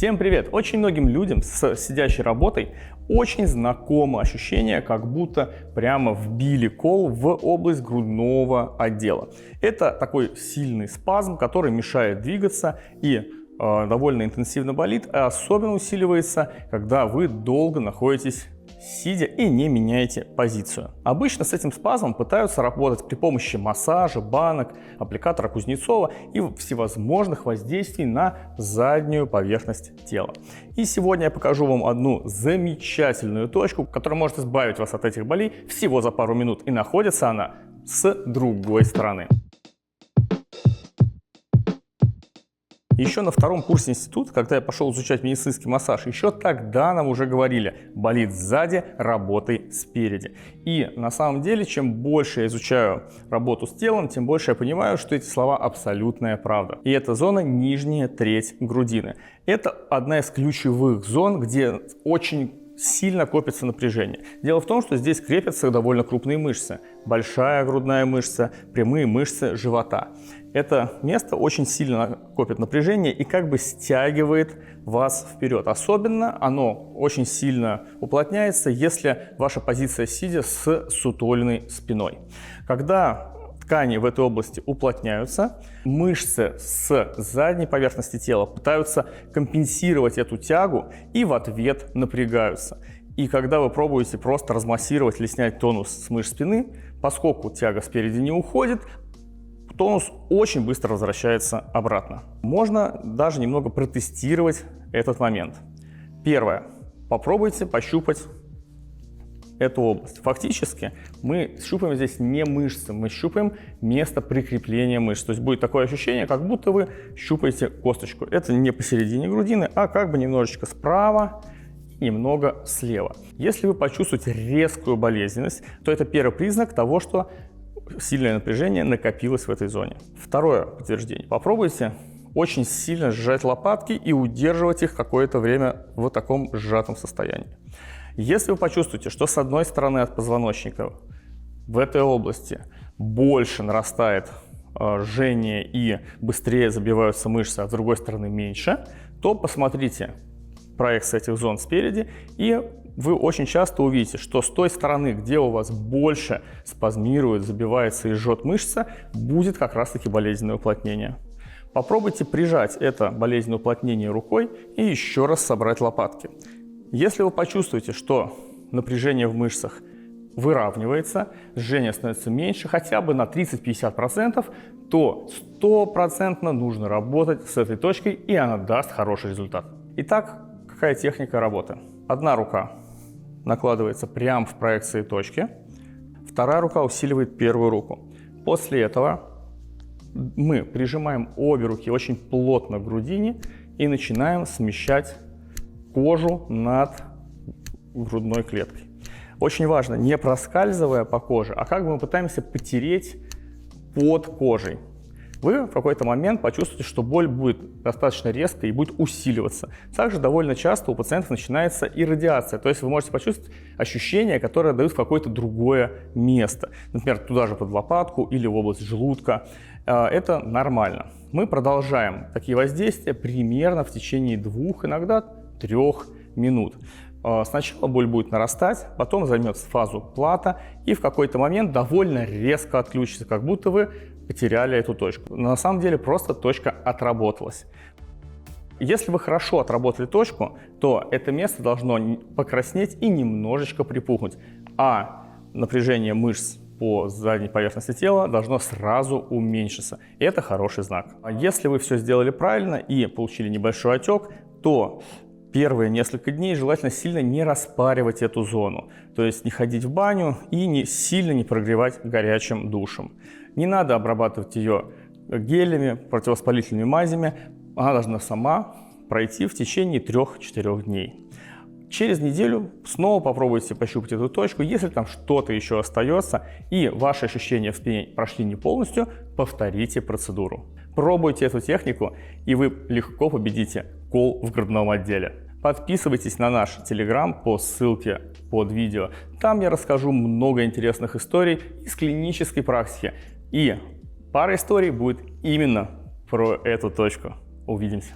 Всем привет! Очень многим людям с сидящей работой очень знакомо ощущение, как будто прямо вбили кол в область грудного отдела. Это такой сильный спазм, который мешает двигаться и довольно интенсивно болит, а особенно усиливается, когда вы долго находитесь сидя и не меняете позицию. Обычно с этим спазмом пытаются работать при помощи массажа, банок, аппликатора Кузнецова и всевозможных воздействий на заднюю поверхность тела. И сегодня я покажу вам одну замечательную точку, которая может избавить вас от этих болей всего за пару минут. И находится она с другой стороны. Еще на втором курсе института, когда я пошел изучать медицинский массаж, еще тогда нам уже говорили: болит сзади, работай спереди. И на самом деле, чем больше я изучаю работу с телом, тем больше я понимаю, что эти слова абсолютная правда. И это зона нижняя треть грудины. Это одна из ключевых зон, где очень сильно копится напряжение. Дело в том, что здесь крепятся довольно крупные мышцы. Большая грудная мышца, прямые мышцы живота. Это место очень сильно копит напряжение и как бы стягивает вас вперед. Особенно оно очень сильно уплотняется, если ваша позиция сидя с сутуленной спиной. Когда ткани в этой области уплотняются, мышцы с задней поверхности тела пытаются компенсировать эту тягу и в ответ напрягаются. И когда вы пробуете просто размассировать или снять тонус с мышц спины, поскольку тяга спереди не уходит, тонус очень быстро возвращается обратно. Можно даже немного протестировать этот момент. Первое. Попробуйте пощупать эту область. Фактически мы щупаем здесь не мышцы, мы щупаем место прикрепления мышц. То есть будет такое ощущение, как будто вы щупаете косточку. Это не посередине грудины, а как бы немножечко справа, немного слева. Если вы почувствуете резкую болезненность, то это первый признак того, что сильное напряжение накопилось в этой зоне. Второе подтверждение. Попробуйте очень сильно сжать лопатки и удерживать их какое-то время в таком сжатом состоянии. Если вы почувствуете, что с одной стороны от позвоночника в этой области больше нарастает жжение и быстрее забиваются мышцы, а с другой стороны меньше, то посмотрите проекции этих зон спереди, и вы очень часто увидите, что с той стороны, где у вас больше спазмирует, забивается и жжет мышца, будет как раз-таки болезненное уплотнение. Попробуйте прижать это болезненное уплотнение рукой и еще раз собрать лопатки. Если вы почувствуете, что напряжение в мышцах выравнивается, жжение становится меньше, хотя бы на 30-50%, то 100% нужно работать с этой точкой, и она даст хороший результат. Итак, какая техника работы? Одна рука накладывается прямо в проекции точки, вторая рука усиливает первую руку. После этого мы прижимаем обе руки очень плотно к грудине и начинаем смещать кожу над грудной клеткой. Очень важно, не проскальзывая по коже, а как бы мы пытаемся потереть под кожей. Вы в какой-то момент почувствуете, что боль будет достаточно резкой и будет усиливаться. Также довольно часто у пациентов начинается и радиация, то есть вы можете почувствовать ощущения, которые дают в какое-то другое место. Например, туда же под лопатку или в область желудка. Это нормально. Мы продолжаем такие воздействия примерно в течение 2, иногда 3 минут. Сначала боль будет нарастать, потом займет фазу плата и в какой-то момент довольно резко отключится, как будто вы потеряли эту точку. Но на самом деле просто точка отработалась. Если вы хорошо отработали точку, то это место должно покраснеть и немножечко припухнуть, а напряжение мышц по задней поверхности тела должно сразу уменьшиться. И это хороший знак. Если вы все сделали правильно и получили небольшой отек, то первые несколько дней желательно сильно не распаривать эту зону, то есть не ходить в баню и сильно не прогревать горячим душем. Не надо обрабатывать ее гелями, противовоспалительными мазями, она должна сама пройти в течение 3-4 дней. Через неделю снова попробуйте пощупать эту точку, если там что-то еще остается и ваши ощущения в спине прошли не полностью, повторите процедуру. Пробуйте эту технику, и вы легко победите кол в грудном отделе. Подписывайтесь на наш Telegram по ссылке под видео. Там я расскажу много интересных историй из клинической практики. И пара историй будет именно про эту точку. Увидимся.